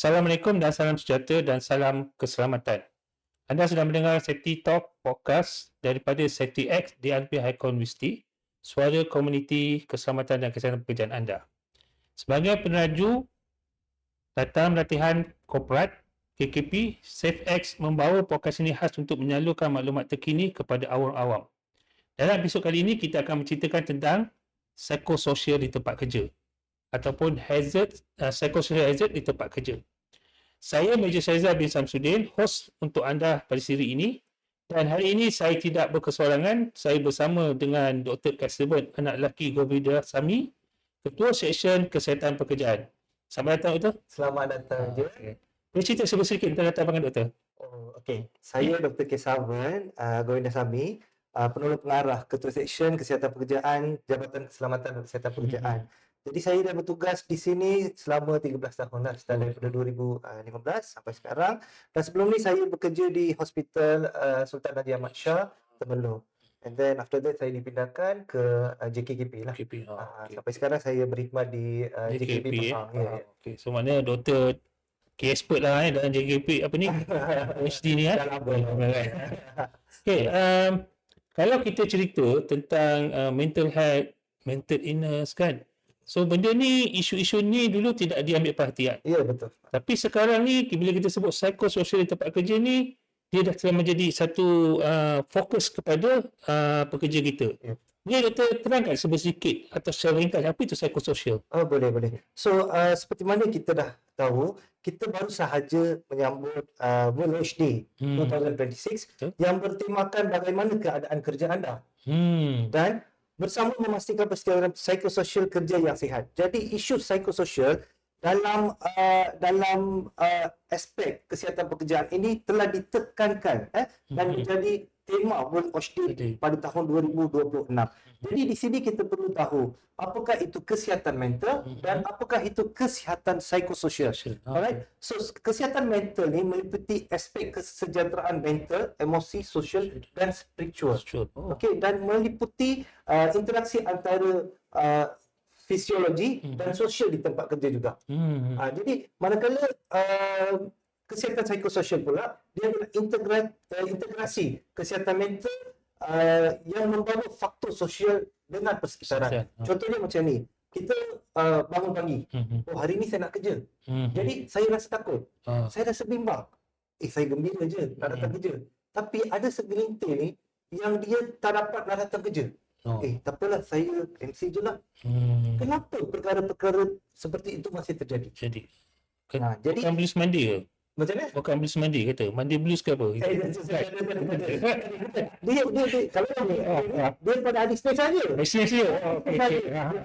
Assalamualaikum dan salam sejahtera dan salam keselamatan. Anda sedang mendengar Safety Talk Podcast daripada Safety X DRP Haikon Universiti, suara komuniti keselamatan dan kesihatan pekerjaan anda. Sebagai peneraju datang latihan korporat KKP, SafeX membawa podcast ini khas untuk menyalurkan maklumat terkini kepada awam-awam. Dalam episod kali ini, kita akan menceritakan tentang psikososial di tempat kerja ataupun psychosocial hazard di tempat kerja. Saya Major Syaizal bin Samsudin, host untuk anda pada siri ini, dan hari ini saya tidak berkesorangan. Saya bersama dengan Dr. Kasibet, anak lelaki Govida Sami, Ketua Seksyen Kesihatan Pekerjaan. Selamat datang, Doktor. Selamat datang je. Okay. Boleh cerita sedikit tentang latar belakang Doktor? Okey. Saya Dr. Kesavan Govida Sami, penolong pengarah Ketua Seksyen Kesihatan Pekerjaan, Jabatan Keselamatan dan Kesihatan Pekerjaan. Jadi saya dah bertugas di sini selama 13 tahun dah, start daripada 2015 sampai sekarang. Dan sebelum ni saya bekerja di Hospital Sultan Haji Ahmad Shah, Temerloh. And then after that saya dipindahkan ke JKKP lah. JKP. Okay. Sampai sekarang saya berkhidmat di JKP Pahang. Okay. So maknanya Doktor expert lah dalam JKP apa ni? PhD ni kan? Okay. Kalau kita cerita tentang mental health, mental illness kan, so benda ni, isu-isu ni dulu tidak diambil perhatian. Ya, betul. Tapi sekarang ni bila kita sebut psikososial di tempat kerja ni, dia dah telah menjadi satu fokus kepada pekerja kita. Ya. Ni Doktor terangkan sedikit atau secara ringkas apa itu psikososial? Boleh. So seperti mana kita dah tahu, kita baru sahaja menyambut World Health Day 2026 yang bertemakan bagaimana keadaan kerja anda. Dan bersama memastikan persediaan psikososial kerja yang sihat. Jadi isu psikososial dalam aspek kesihatan pekerjaan ini telah ditekankan dan menjadi tema World Health Day pada tahun 2026. Jadi di sini kita perlu tahu apakah itu kesihatan mental dan apakah itu kesihatan psikososial. Alright. So kesihatan mental ni meliputi aspek kesejahteraan mental, emosi, sosial dan spiritual. Okey, dan meliputi interaksi antara fisiologi dan sosial di tempat kerja juga. Jadi manakala kesihatan psikososial pula, dia adalah integrasi kesihatan mental yang membawa faktor sosial dengan persekitaran. Contohnya macam ni, kita bangun pagi, hari ni saya nak kerja. Jadi saya rasa takut, saya rasa bimbang. Saya gembira je nak datang kerja. Tapi ada segelintir ni yang dia tak dapat nak datang kerja. Tak apalah, saya MC je lah. Kenapa perkara-perkara seperti itu masih terjadi? Jadi bukan blues mandi ke? Macam mana? Bukan blues mandi kata. Mandi blues ke apa? Dia kalau dia pada hari Isnin saja. Isnin saja.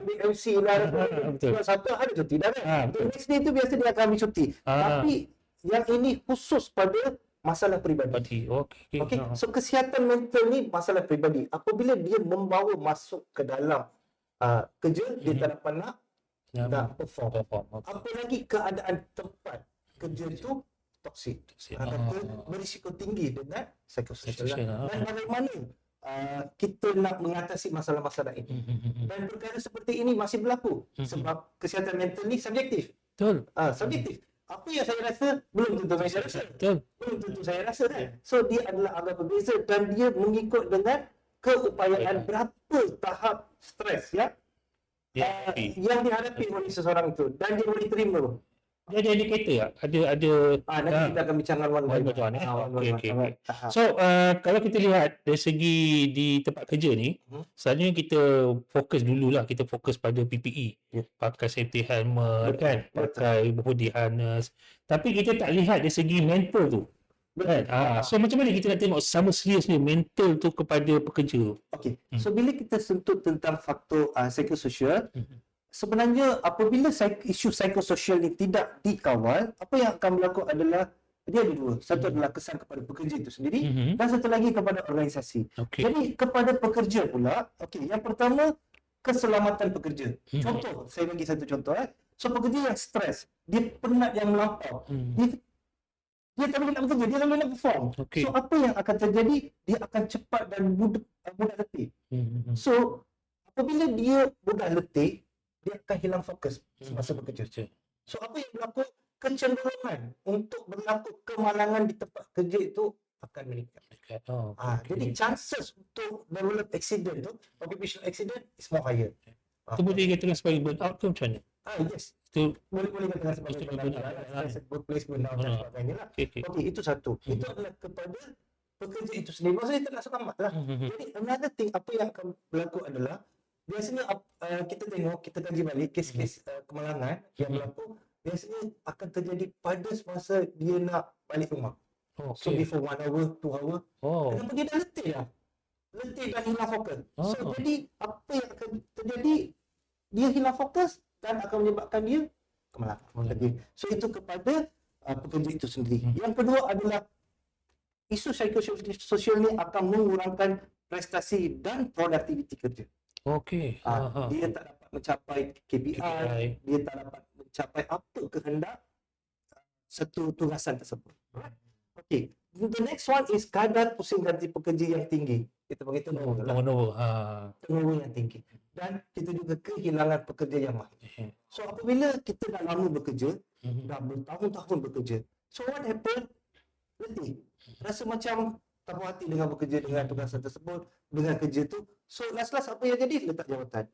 Dia MC lah. Betul. Satu hari cuti dah kan. Isnin tu biasa dia akan ambil cuti. Tapi yang ini khusus pada masalah peribadi. Okey. So kesihatan mental ni masalah peribadi. Apabila dia membawa masuk ke dalam kerja, dia tak dapat nak perform. Apalagi keadaan tempat kerja itu toksik. Berisiko tinggi dengan psikososial. Dan bagaimana kita nak mengatasi masalah-masalah ini. Dan perkara seperti ini masih berlaku sebab kesihatan mental ni subjektif. Betul. Subjektif. Apa yang saya rasa belum tentu saya rasa. Betul. Belum tentu saya rasa kan. So dia adalah agak berbeza dan dia mengikut dengan keupayaan berapa tahap stres yang dihadapi oleh seseorang itu dan dia boleh terima. Dia ada indikator tak? Ada nanti kita akan bincangkan one by one. Okay. So kalau kita lihat dari segi di tempat kerja ni, selalunya kita fokus dululah, kita fokus pada PPE. Pakai safety helmet kan, pakai body harness. Tapi kita tak lihat dari segi mental tu. Kan? So macam mana kita nak tengok sama serius ni mental tu kepada pekerja? Okey. So bila kita sentuh tentang faktor psikososial, sebenarnya apabila isu psikososial ni tidak dikawal, apa yang akan berlaku adalah dia ada dua. Satu adalah kesan kepada pekerja itu sendiri dan satu lagi kepada organisasi. Jadi kepada pekerja pula, yang pertama keselamatan pekerja. Contoh, saya bagi satu contoh. So pekerja yang stres, dia penat yang melampau. Dia tak boleh nak bekerja, dia tak boleh nak perform. So apa yang akan terjadi? Dia akan cepat dan mudah letih. So apabila dia mudah letih, dia akan hilang fokus semasa bekerja. So apa yang berlaku? kecenderungan untuk berlaku kemalangan di tempat kerja itu akan meningkat. Oh, Jadi chances untuk develop accident tu, occupational accident is more higher. Itu boleh dikatakan sebagai burnout ke macam mana? Yes. Itu Boleh katakan sebagai Itu burnout burnout. workplace burnout dan sebagainya lah. okey. Okey, itu satu. Itu adalah kepada pekerja itu sendiri. Maksudnya tak nak selamat lah. Jadi another thing apa yang akan berlaku adalah biasanya kita tengok, kita kaji balik kes-kes kemalangan yang berlaku biasanya akan terjadi pada semasa dia nak balik rumah. So Okey. before 1 hour, 2 hour, Oh. kenapa dia dah letih dah? Letih dan hilang fokus. So Oh. jadi apa yang akan terjadi, dia hilang fokus dan akan menyebabkan dia kemalangan lagi. So itu kepada pekerja itu sendiri. Yang kedua adalah isu psikososial ni akan mengurangkan prestasi dan produktiviti kerja. Okey. Dia tak dapat mencapai KPI, KPI. dia tak dapat mencapai apa kehendak satu tugasan tersebut. Okey, the next one is kadar pusing ganti pekerja yang tinggi. Kita panggil turnover lah. Turnover yang tinggi. Dan kita juga kehilangan pekerja yang mahir. So apabila kita dah lama bekerja, dah bertahun-tahun bekerja, so what happen? Letih. Rasa macam tak puas hati dengan bekerja dengan tugasan tersebut, dengan kerja tu. So last apa yang jadi? Letak jawatan.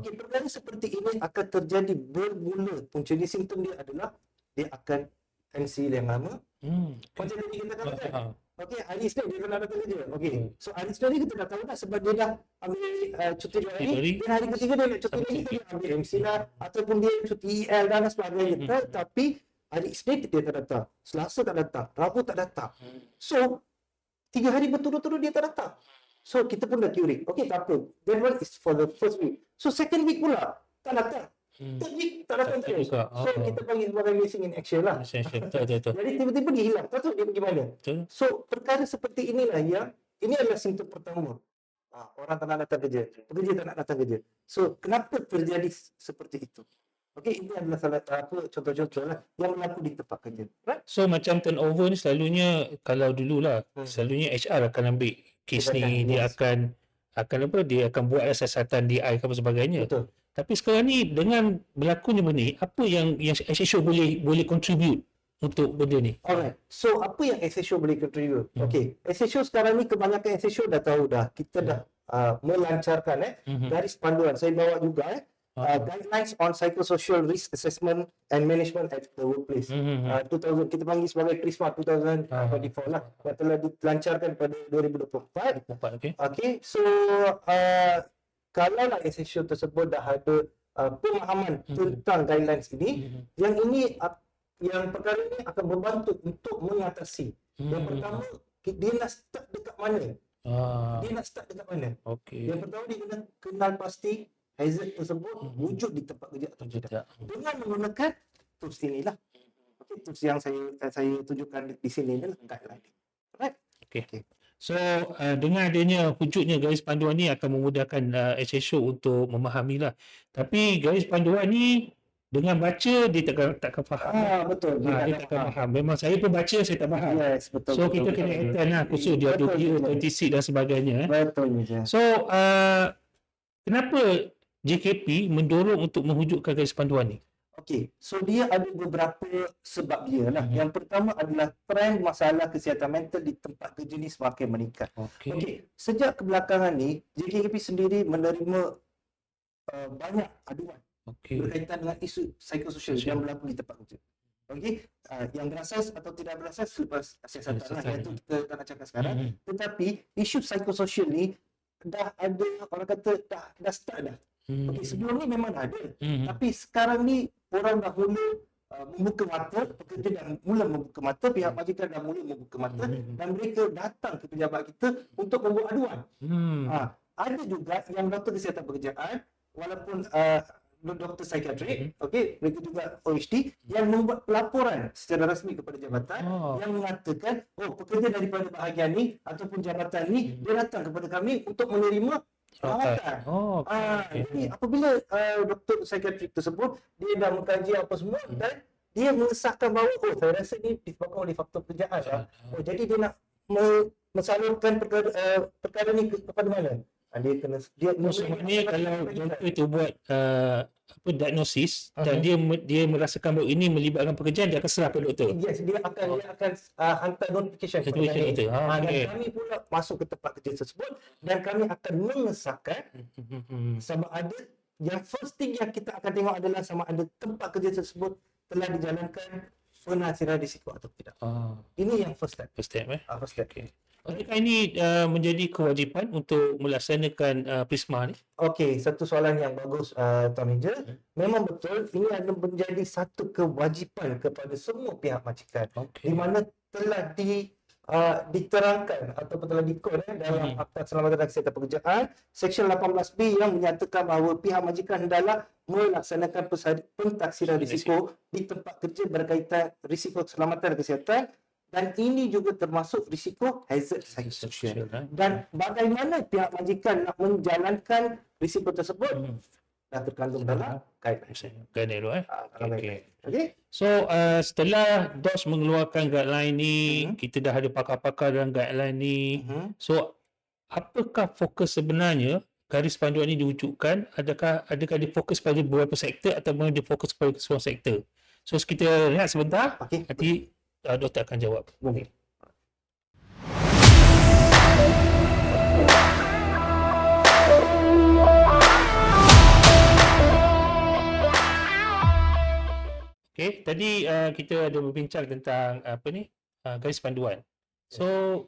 Okey, perkara seperti ini akan terjadi bermula. Punca di simptom dia adalah dia akan MC yang lama. Macam tadi kita katakan. Okey, hari Isnin dia kena datang kerja. Okey. So hari Isnin ni kita dah tahu dah sebab dia dah ambil cuti 2 hari. Dia hari ketiga dia nak cuti lagi, dia ambil MC lah ataupun dia cuti EL dan sebagainya. Tetapi hari Isnin dia tak datang. Selasa tak datang. Rabu tak datang. So 3 hari berturut-turut dia tak datang. So kita pun dah curing. Okey, tak apa. That one is for the first week. So second week pula tak datang. Third week tak datang terus. So kita panggil sebagai missing in action lah. Betul. Jadi tiba-tiba dia hilang. Tak tahu dia pergi mana. So perkara seperti inilah yang ini adalah simptom pertama. Orang tak nak datang kerja. Pekerja tak nak datang kerja. So kenapa terjadi seperti itu? Okey, ini adalah salah contoh-contoh lah yang berlaku di tempat kerja. Right? So macam turnover ni selalunya kalau dululah selalunya HR akan ambil kes ni, dia akan dia aakan buat siasatan DI ke apa sebagainya. Betul. Tapi sekarang ni dengan berlakunya benda ni, apa yang SHO boleh contribute untuk benda ni? Alright. So apa yang SHO boleh contribute? Okey, SHO sekarang ni kebanyakan SHO dah tahu dah. Kita dah melancarkan garis panduan. Saya bawa juga guidelines on psychosocial risk assessment and management at the workplace. 2000 kita panggil sebagai PRISMA 2024 lah, yang telah dilancarkan pada 2024. Okey, so kalau lah SHO tersebut dah ada pemahaman tentang guidelines ini, yang perkara ini akan membantu untuk mengatasi. Yang pertama, dia nak start dekat mana? Okey. Yang pertama dia kena kenal pasti hazard tersebut wujud di tempat kerja atau tidak. Dengan menggunakan tools inilah. Okey, tools yang saya tunjukkan di sini adalah guideline. Right? Okey. So dengan adanya wujudnya garis panduan ni akan memudahkan SHO untuk memahamilah. Tapi garis panduan ni dengan baca dia takkan faham. Betul. Dia takkan faham. Memang saya pun baca saya tak faham. Yes, betul. So kita kena attend lah khusus dia ada video, 26 dan sebagainya. Betul je. So kenapa JKP mendorong untuk mewujudkan garis panduan ni? Okey, so dia ada beberapa sebab dia lah. Yang pertama adalah trend masalah kesihatan mental di tempat kerja ni semakin meningkat. Okey, sejak kebelakangan ni JKP sendiri menerima banyak aduan berkaitan dengan isu psikososial yang berlaku di tempat kerja. Okey, yang berasas atau tidak berasas selepas siasatan lah, yang itu kita tak nak cakap sekarang. Tetapi isu psikososial ni dah ada, orang kata dah start dah. Okey, sebelum ni memang ada. Tapi sekarang ni orang dah mula membuka mata, pekerja dah mula membuka mata, pihak majikan dah mula membuka mata dan mereka datang ke pejabat kita untuk membuat aduan. Ada juga yang doktor kesihatan pekerjaan walaupun doktor psikiatrik, okey, mereka juga OHD yang membuat pelaporan secara rasmi kepada jabatan yang mengatakan pekerja daripada bahagian ni ataupun jabatan ni dia datang kepada kami untuk menerima rawatan. Jadi apabila doktor psikiatrik tersebut dia dah mengkaji apa semua dan dia mengesahkan bahawa saya rasa ni disebabkan oleh faktor pekerjaan. Jadi dia nak mensalurkan perkara ni kepada mana? Dia kena dia So maknanya kalau doktor itu buat diagnosis dan dia merasakan bahawa ini melibatkan pekerjaan, dia akan serah pada doktor. Yes, dia akan hantar notification kepada Notification kami. itu. Dan kami pula masuk ke tempat kerja tersebut dan kami akan mengesahkan sama ada yang first thing yang kita akan tengok adalah sama ada tempat kerja tersebut telah dijalankan penasiran risiko atau tidak. Ini yang first step. First step First step. Okay. Adakah ini menjadi kewajipan untuk melaksanakan Prisma ni? Okey, satu soalan yang bagus Tuan Meja. Memang betul ini adalah menjadi satu kewajipan kepada semua pihak majikan. Di mana telah diterangkan ataupun telah dikod dalam Akta Keselamatan dan Kesihatan Pekerjaan Seksyen 18B yang menyatakan bahawa pihak majikan hendaklah melaksanakan pentaksiran risiko di tempat kerja berkaitan risiko keselamatan dan kesihatan, dan ini juga termasuk risiko hazard psikososial. Dan bagaimana pihak majikan nak menjalankan risiko tersebut dah terkandung dalam guideline. Okay. So setelah DOS mengeluarkan guideline ni, kita dah ada pakar-pakar dalam guideline ni. So apakah fokus sebenarnya garis panduan ini diwujudkan? Adakah dia fokus pada beberapa sektor ataupun dia fokus pada semua sektor? So kita lihat sebentar. Nanti doktor akan jawab. Boleh. Okay, tadi kita ada berbincang tentang garis panduan. So,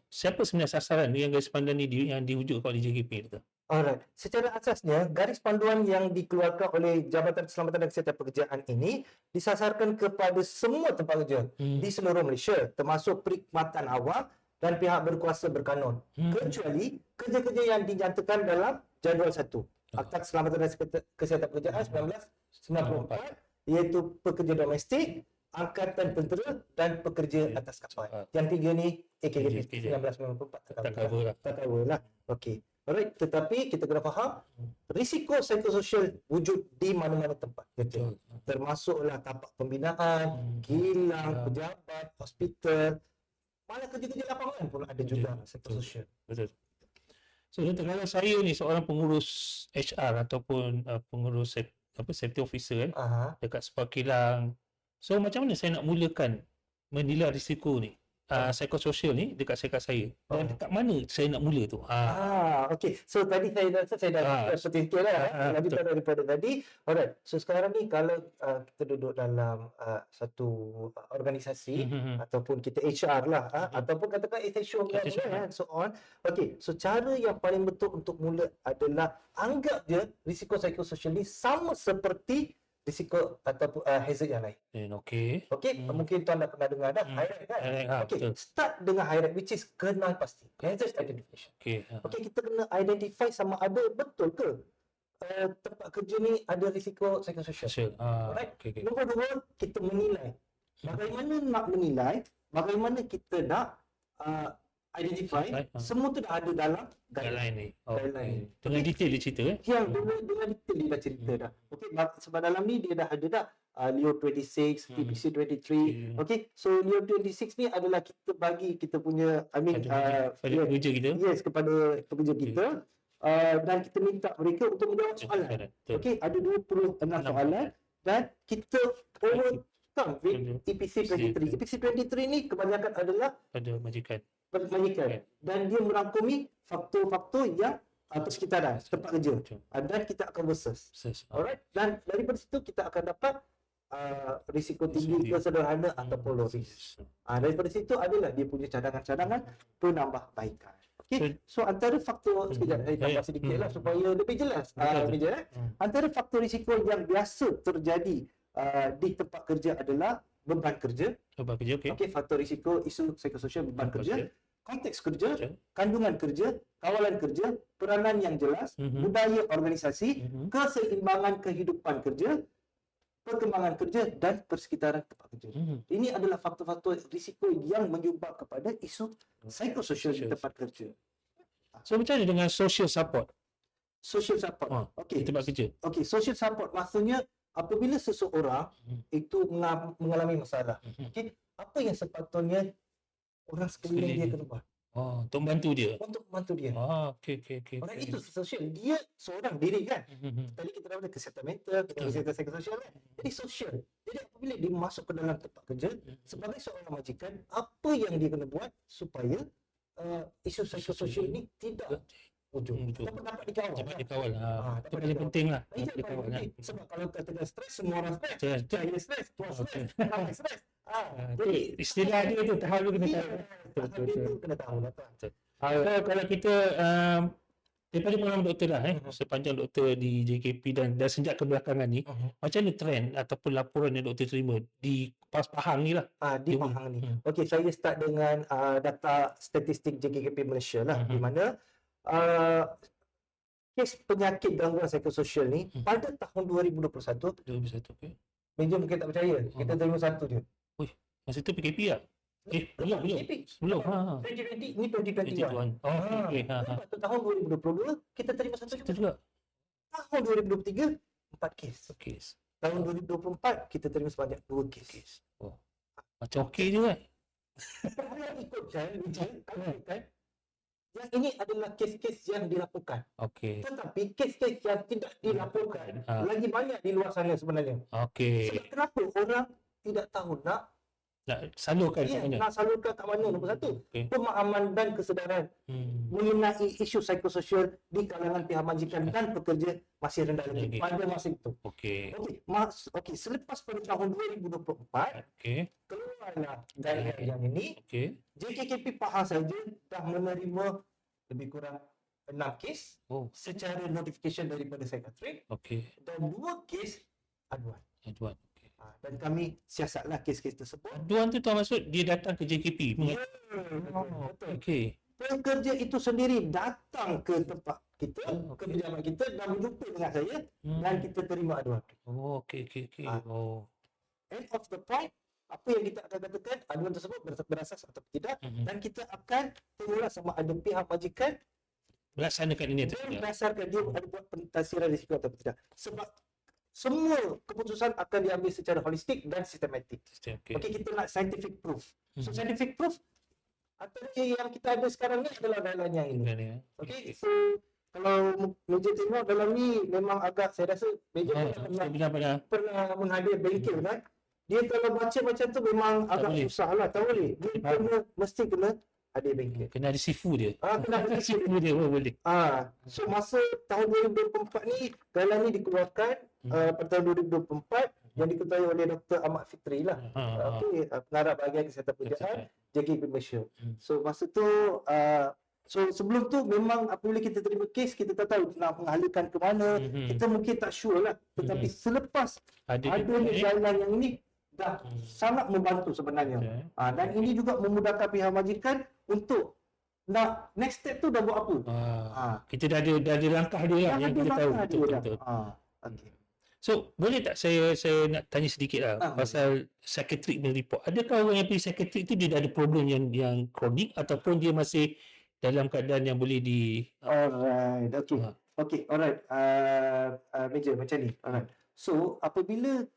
siapa sebenarnya sasaran yang garis panduan ni yang diwujudkan oleh JKP tu? Alright. Secara asasnya, garis panduan yang dikeluarkan oleh Jabatan Keselamatan dan Kesihatan Pekerjaan ini disasarkan kepada semua tempat kerja di seluruh Malaysia, termasuk perkhidmatan awam dan pihak berkuasa berkanun. Kecuali kerja-kerja yang dinyatakan dalam Jadual 1 Akta Keselamatan dan Kesihatan Pekerjaan 1994, iaitu pekerja domestik, angkatan tentera dan pekerja atas kapal. Yang tiga ni AKP 1994 tak cover lah. Okey. Alright, tetapi kita kena faham risiko psikososial wujud di mana-mana tempat kerja. Termasuklah tapak pembinaan, kilang, pejabat, hospital, malah kerja-kerja lapangan pun ada juga psikososial. Betul. So kalau saya ni seorang pengurus HR ataupun pengurus safety officer dekat sebuah kilang. So macam mana saya nak mulakan menilai risiko ni? Psikososial ni dekat saya. Dan dekat mana saya nak mula tu? Okey. So tadi saya dah seperti sikit lah. Lanjut daripada tadi. Alright. So sekarang ni kalau kita duduk dalam satu organisasi ataupun kita HR lah ataupun katakan essential and so on. Okey. So cara yang paling betul untuk mula adalah anggap je risiko psikososial ni sama seperti risiko ataupun hazard yang lain. Okey, mungkin tuan dah pernah dengar dah HIRAC kan? Okey, start dengan HIRAC which is kenal pasti. Hazard identification. Okey, kita kena identify sama ada betul ke tempat kerja ni ada risiko psikososial. Alright. Nombor dua, kita menilai. Bagaimana nak menilai? Bagaimana kita nak identify? Semua tu dah ada dalam guideline ni. Dengan detail dia cerita Yang dengan detail dia dah cerita dah. Okey, sebab dalam ni dia dah ada dah Leo 26, EPC 23. Okey, so Leo 26 ni adalah kita bagi kita punya pada pekerja kita. Yes, kepada pekerja kita. Dan kita minta mereka untuk menjawab soalan. Okey, ada 26 soalan dan kita overcome with EPC 23. EPC 23 ni kebanyakan adalah pada majikan. Dan dia merangkumi faktor-faktor yang persekitaran tempat kerja. Dan kita akan versus. Alright. Dan daripada situ kita akan dapat risiko tinggi ke sederhana ataupun low risk. Daripada situ adalah dia punya cadangan-cadangan penambahbaikan. Okey. So antara faktor sekejap saya tambah sedikit lah supaya lebih jelas. Antara faktor risiko yang biasa terjadi di tempat kerja adalah beban kerja. Okey, faktor risiko isu psikososial beban kerja. Konteks kerja, kandungan kerja, kawalan kerja, peranan yang jelas, budaya organisasi, keseimbangan kehidupan kerja, perkembangan kerja dan persekitaran tempat kerja. Ini adalah faktor-faktor risiko yang menyumbang kepada isu psikososial di tempat kerja. So macam mana dengan social support? Social support. Di tempat kerja. Okey, social support maksudnya apabila seseorang itu mengalami masalah. Okey, apa yang sepatutnya orang sekeliling dia kena buat? Oh, untuk membantu dia. untuk membantu dia. Okey. Orang itu sosial. Dia seorang diri kan. Mhm. Tadi kita dah ada kesihatan mental, kita ada Betul. kesihatan psikososial kan. Jadi sosial. Jadi apabila dia masuk ke dalam tempat kerja, sebagai seorang majikan, apa yang dia kena buat supaya isu psikososial ni tidak wujud. Wujud. Dapat dikawal. Dapat dikawal. Itu dapat paling dikawal. penting lah. Itu Dapat yang paling dikawal. penting. Sebab kalau katakan stres, semua orang stres. Stres. Saya stres, tuan Okey. stres, ramai stres. Itu istilah dia tu, tahap tu kena Iya, tahu. tahap dia Betul. tu kena tahu lah tuan. Kalau kita daripada pengalaman doktor lah sepanjang doktor di JKP dan sejak kebelakangan ni, macam mana trend ataupun laporan yang doktor terima di Pahang ni lah? Di Pahang ni. Okey, saya start dengan data statistik JKP Malaysia lah, di mana kes penyakit gangguan psikososial ni pada tahun 2021, 2021 okey. meja mungkin tak percaya, kita terima satu je. Masa tu PKP lah? Belum. PKP. Belum. 2020 ni 2021. Okey. Lepas tu tahun 2022 kita terima satu Kita juga. juga. Tahun 2023 4 kes. Okey. Tahun 2024 kita terima sebanyak 2 kes. Macam okey je kan? Kalau ikutkan, yang ini adalah kes-kes yang dilaporkan. Okey. Tetapi kes-kes yang tidak dilaporkan lagi banyak di luar sana sebenarnya. Okey. Sebab kenapa orang tidak tahu nak salurkan kat mana? nak salurkan kat mana, nombor satu. Okey. Pemahaman dan kesedaran mengenai isu psikososial di kalangan pihak majikan dan pekerja masih rendah lagi pada masa itu. Okey. Okey, selepas pada tahun 2024 Okey. keluarlah guideline yang ini, Okey. JKKP Pahang saja dah menerima lebih kurang 6 kes secara notification daripada psikiatrik Okey. dan 2 kes aduan. Aduan. Dan kami siasatlah kes-kes tersebut. Aduan tu maksud dia datang ke JKP. Betul. Okey. Pekerja itu sendiri datang ke tempat kita, ke pejabat kita dan berjumpa dengan saya dan kita terima aduan. Okey. End of the point, apa yang kita akan katakan, aduan tersebut berasas atau tidak, dan kita akan tengoklah sama ada pihak majikan melaksanakan ini atau dan tidak. berdasarkan dia ada buat pentasiran risiko atau tidak. Sebab semua keputusan akan diambil secara holistik dan sistematik. Okey, kita nak scientific proof. So scientific proof antara yang kita ada sekarang ni adalah guideline yang ini. Okey, so kalau meja tengok dalam ni memang agak, saya rasa meja pernah menghadir bengkel kan. Dia kalau baca macam tu memang agak susah lah, tak boleh. Dia mesti kena hadir bengkel. Kena ada sifu dia. Kena ada sifu dia boleh. So masa tahun 2024 ni guideline ni dikeluarkan pada tahun 2024 yang diketuai oleh Dr. Ahmad Fitri lah. Okey, pengarah bahagian kesihatan pekerjaan JKP Malaysia. So masa tu so sebelum tu memang apabila kita terima kes, kita tak tahu nak mengalihkan ke mana, kita mungkin tak sure lah. Tetapi selepas ada guideline yang ini dah sangat membantu sebenarnya. Dan ini juga memudahkan pihak majikan untuk nak next step tu dah buat apa. Kita dah ada langkah dia yang kita tahu betul. Okey. So, boleh tak saya nak tanya sedikit lah pasal psychiatric punya report. Adakah orang yang pergi psychiatric tu dia dah ada problem yang kronik ataupun dia masih dalam keadaan yang boleh Alright, okey, alright. Meja macam ni. Alright. So, apabila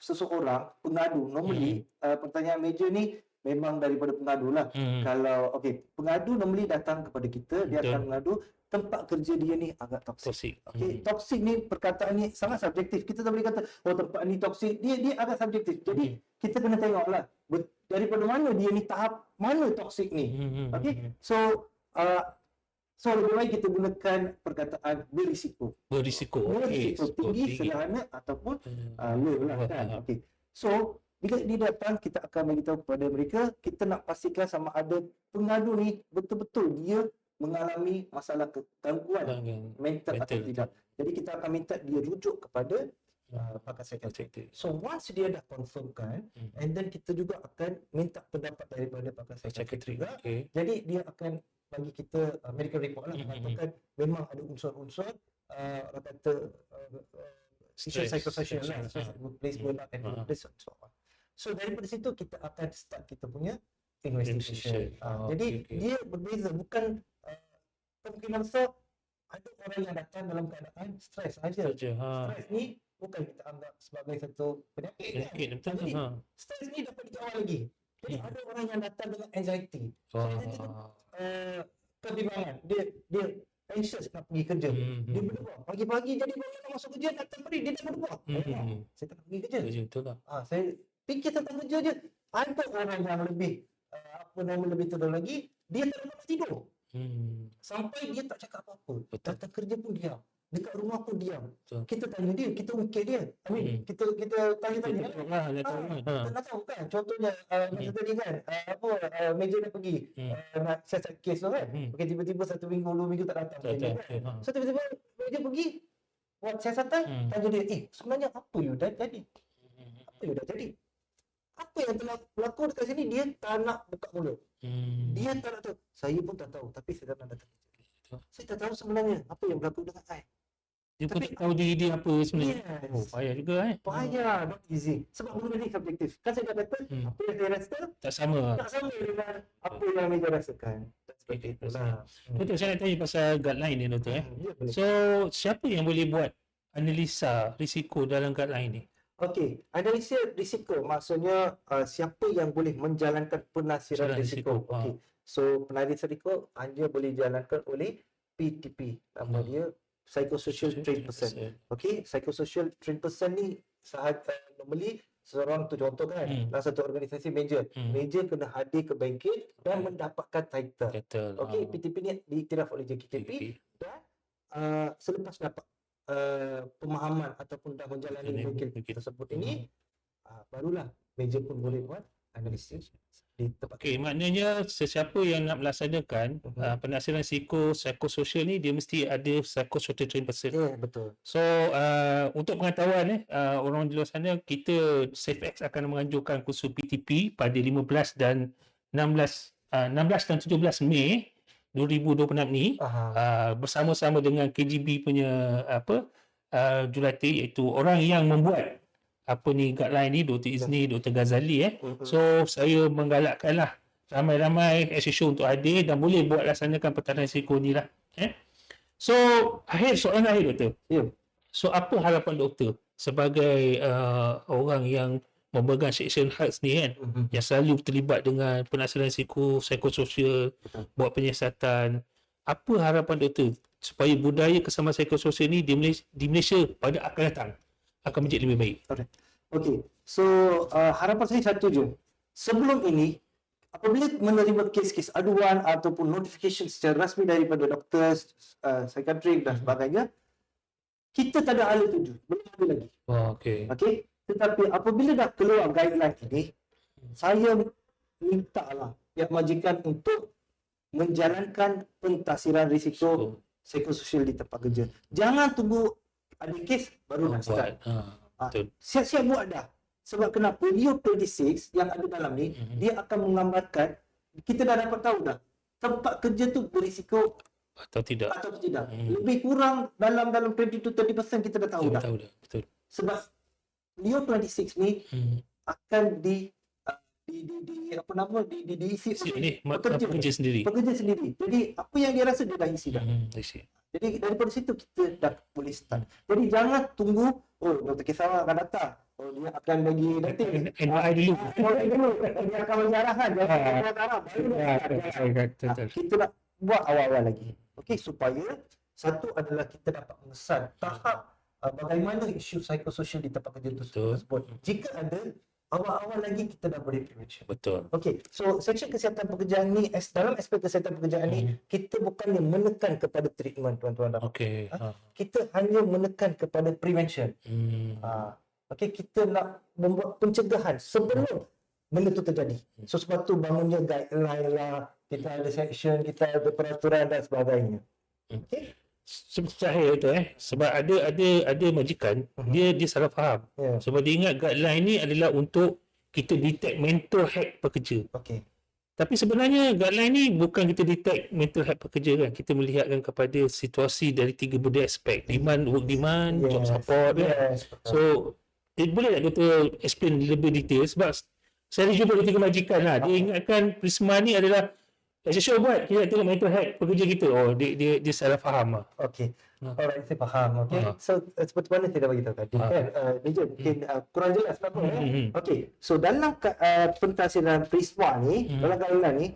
seseorang pengadu, normally pertanyaan meja ni memang daripada pengadu lah. Kalau pengadu normally datang kepada kita, dia akan mengadu tempat kerja dia ni agak toksik. Okey, toksik ni perkataan ni sangat subjektif. Kita tak boleh kata tempat ni toksik. Dia agak subjektif. Jadi kita kena tengoklah daripada mana dia ni, tahap mana toksik ni. Okey. So lebih baik kita gunakan perkataan berisiko. Okey, tinggi, sederhana ataupun low lah kan. Okey. So bila dia datang, kita akan beritahu kepada mereka, kita nak pastikan sama ada pengadu ni betul-betul dia mengalami masalah gangguan mental atau tidak. Jadi kita akan minta dia rujuk kepada pakar psikiatrik. So once dia dah confirmkan, and then kita juga akan minta pendapat daripada pakar psikiatrik juga. Jadi dia akan bagi kita medical report lah, mengatakan memang ada unsur-unsur orang kata isu psikososial lah, workplace burnout and workplace and so on. So daripada situ kita akan start kita punya investigation. Jadi dia berbeza, bukan kemungkinan besar ada orang yang datang dalam keadaan stres saja. Stres ni bukan kita anggap sebagai satu penyakit. Jadi stres ni dapat dikawal lagi. Jadi ada orang yang datang dengan anxiety. kebimbangan. Dia anxious nak pergi kerja. Dia berdebar. Pagi-pagi jadi bangun nak masuk kerja, datang balik dia dah berdebar. Saya tak nak pergi kerja. Betul lah. Saya fikir tentang kerja je. Ada orang yang lebih lebih turun lagi, dia tak dapat tidur. Sampai dia tak cakap apa-apa. Datang kerja pun diam. Dekat rumah pun diam. Betul. Kita tanya dia, kita ungkit dia. Kita tanya-tanya. Kita nak tahu kan. Contohnya masa tadi kan, meja dah pergi nak siasat kes tu kan. Okey, tiba-tiba 1 minggu, 2 minggu tak datang. So tiba-tiba meja pergi buat siasatan, tanya dia, sebenarnya apa you dah jadi? Apa you dah jadi? Apa yang telah berlaku dekat sini, dia tak nak buka mulut. Dia tak nak tahu. Saya pun tak tahu, tapi saya tak nak datang. Saya tak tahu sebenarnya apa yang berlaku dengan saya. Dia pun tak tahu diri dia apa sebenarnya. Yes. Oh, payah juga Payah, not easy. Sebab benda ni subjektif. Kan saya dah kata, apa yang saya rasa tak sama. tak sama dengan apa yang meja rasakan. Seperti itulah. Betul, saya nak tanya pasal guideline ni doktor Ya, boleh. So, siapa yang boleh buat analisa risiko dalam guideline ni? Okey, analisa risiko maksudnya siapa yang boleh menjalankan penasiran risiko. Okey. So penasiran risiko hanya boleh dijalankan oleh PTP. Nama dia Psychosocial Trained Person. Okey, Psychosocial Trained Person ni normally seorang tu contoh kan, dalam satu organisasi manager kena hadir ke bangkit dan mendapatkan title. Okey, PTP ni diiktiraf oleh JKTP dan selepas dapat pemahaman ataupun dah menjalani bangkit tersebut ini, barulah manager pun boleh buat analisis di tempat. Okey, maknanya sesiapa yang nak melaksanakan penasiran risiko psikososial ni, dia mesti ada psychosocial trained person. Ya, betul. So untuk pengetahuan orang di luar sana, kita SafeX akan menganjurkan kursus PTP pada 15 dan 16 dan 17 Mei 2026 ni, bersama-sama dengan KGB punya jurulatih, iaitu orang yang membuat guideline ni, Dr. Izni, Dr. Ghazali. So saya menggalakkanlah ramai-ramai SSO untuk hadir dan boleh buat laksanakan penanganan risiko ni lah. So soalan akhir doktor. So apa harapan doktor sebagai orang yang memegang section health ni kan, yang selalu terlibat dengan penasiran risiko psikososial, buat penyiasatan. Apa harapan doktor supaya budaya kesamaan psikososial ni di Malaysia pada akan datang akan menjadi lebih baik? Okey. So harapan saya satu je. Sebelum ini, apabila menerima kes-kes aduan ataupun notification secara rasmi daripada doktor, psikiatrik dan sebagainya, kita tak ada hala tuju. Belum ada lagi. Okey. Tetapi apabila dah keluar guideline ini, saya mintalah pihak majikan untuk menjalankan pentasiran risiko psikososial di tempat kerja. Jangan tunggu ada kes baru nak start. Siap-siap buat dah. Sebab kenapa? Rio 26 yang ada dalam ni, dia akan menggambarkan, kita dah dapat tahu dah, tempat kerja tu berisiko atau tidak. Lebih kurang dalam 20-30% kita dah tahu dah. Betul. Sebab Rio 26 ni akan diisi oleh pekerja sendiri. Jadi apa yang dia rasa dia dah isi dah. Jadi daripada situ kita dah boleh start. Jadi jangan tunggu Dr. Kisawar akan datang. Dia akan bagi nanti NY dulu. Dia akan bagi arahan. Kita nak buat awal-awal lagi. Okey, supaya satu adalah kita dapat mengesan tahap bagaimana isu psikososial di tempat kerja tersebut. Jika ada, awal-awal lagi kita dah boleh prevention. Betul. Okey, so section kesihatan pekerjaan ni, dalam aspek kesihatan pekerjaan ni, kita bukannya menekan kepada treatment, tuan-tuan dan puan-puan. Kita hanya menekan kepada prevention. Okey, kita nak membuat pencegahan sebelum benda tu terjadi. So sebab tu bangunnya guideline lah, kita ada section, kita ada peraturan dan sebagainya. Okey. Saya tu sebab ada majikan dia salah faham. Sebab dia ingat guideline ni adalah untuk kita detect mental health pekerja. Okey. Tapi sebenarnya guideline ni bukan kita detect mental health pekerja kan. Kita melihatkan kepada situasi dari 3 benda aspek. Work demand, job support kan. So boleh tak kita explain lebih detail, sebab saya jumpa 3 majikan lah. Dia ingatkan Prisma ni adalah SSO buat, kita tengok mental health pekerja kita. Dia salah faham lah. Okey. Alright, saya faham. Okey. So seperti mana saya dah bagi tahu tadi kan. Dia mungkin kurang jelas apa. Okey. So dalam pentasiran Prisma ni, dalam guideline ni,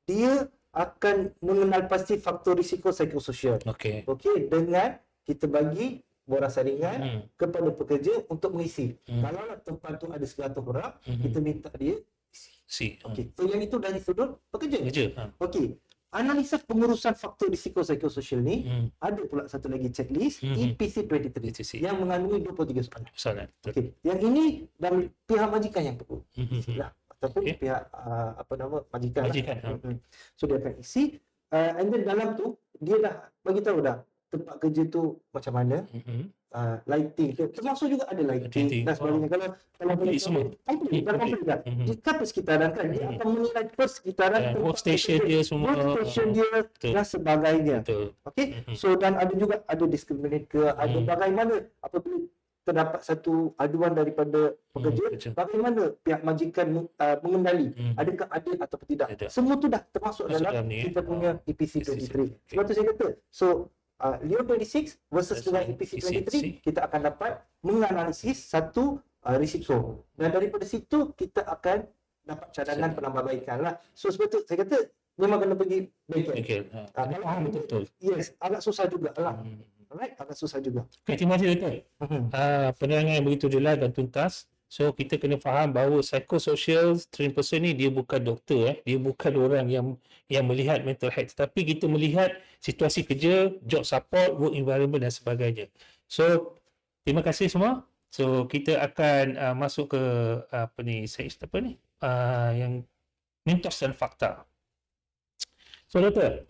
dia akan mengenal pasti faktor risiko psikososial. Okey. Okey, dengan kita bagi borang saringan kepada pekerja untuk mengisi. Kalau tempat tu ada 100 orang, kita minta dia isi. Okey, so yang itu dari sudut pekerja. Okey, analisa pengurusan faktor risiko psikososial ni ada pula satu lagi checklist EPC 23 yang mengandungi 23 soalan. Okey, yang ini dari pihak majikan yang perlu lah, ataupun pihak majikan. So dia akan isi and then dalam tu dia dah bagi tahu dah tempat kerja tu macam mana, lighting tu, termasuk juga ada lighting dan sebagainya. Kalau Complete semua. Complete dah. Jika persekitaran kan, dia akan menilai persekitaran, workstation dia semua, workstation dia dan sebagainya. Okey, so dan ada juga ada discriminate ke, ada bagaimana apabila terdapat satu aduan daripada pekerja, bagaimana pihak majikan mengendali, adakah adil ataupun tidak. Semua tu dah termasuk dalam kita punya EPC 23. Sebab tu saya kata, so Leo 26 versus dengan EPC 23, kita akan dapat menganalisis satu risiko, dan daripada situ kita akan dapat cadangan penambahbaikan lah. So sebab tu saya kata memang kena pergi bengkel. Betul. Yes, agak susah juga lah. Alright, agak susah juga. Okay, terima kasih Dr. Penerangan yang begitu jelas dan tuntas. So kita kena faham bahawa psychosocial trained person ni dia bukan doktor, dia bukan orang yang melihat mental health, tetapi kita melihat situasi kerja, job support, work environment dan sebagainya. So terima kasih semua. So kita akan masuk ke yang mitos dan fakta. So Doktor,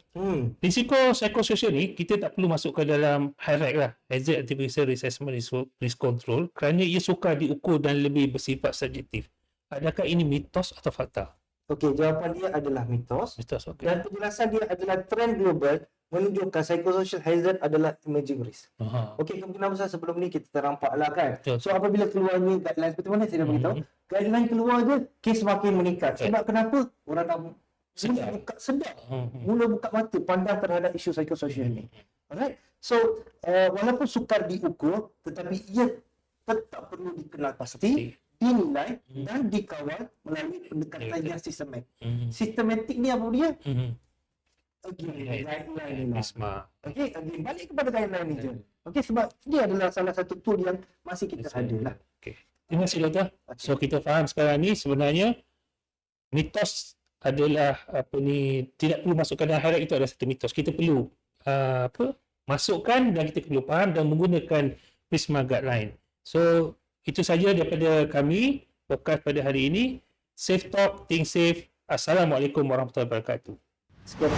risiko psikososial ni kita tak perlu masukkan dalam hierarki lah, hazard activity assessment risk control, kerana ia sukar diukur dan lebih bersifat subjektif. Adakah ini mitos atau fakta? Okey, jawapan dia adalah mitos. Okay. Dan penjelasan dia adalah trend global menunjukkan psychosocial hazard adalah emerging risk. Okey, kemungkinan besar sebelum ni kita ternampak lah kan. So apabila keluarnya guidelines, seperti mana saya dah beritahu, guideline keluar je, kes makin meningkat. Sebab kenapa? Orang dah mula buka mata pandang terhadap isu psikososial ni. Alright. So walaupun sukar diukur, tetapi ia tetap perlu dikenal pasti, dinilai dan dikawal melalui pendekatan yang sistematik. Sistematik ni apa dia? Guideline. Okey, balik kepada guideline ni je. Okey, sebab dia adalah salah satu tool yang masih kita ada lah. Okey. Terima kasih Doktor. So kita faham sekarang ni sebenarnya mitos adalah tidak perlu masukkan dalam hierarki, itu adalah satu mitos. Kita perlu masukkan dan kita perlu faham dan menggunakan Prisma Guideline. So itu saja daripada kami podcast pada hari ini. Safe talk, think safe. Assalamualaikum warahmatullahi wabarakatuh. Sekian.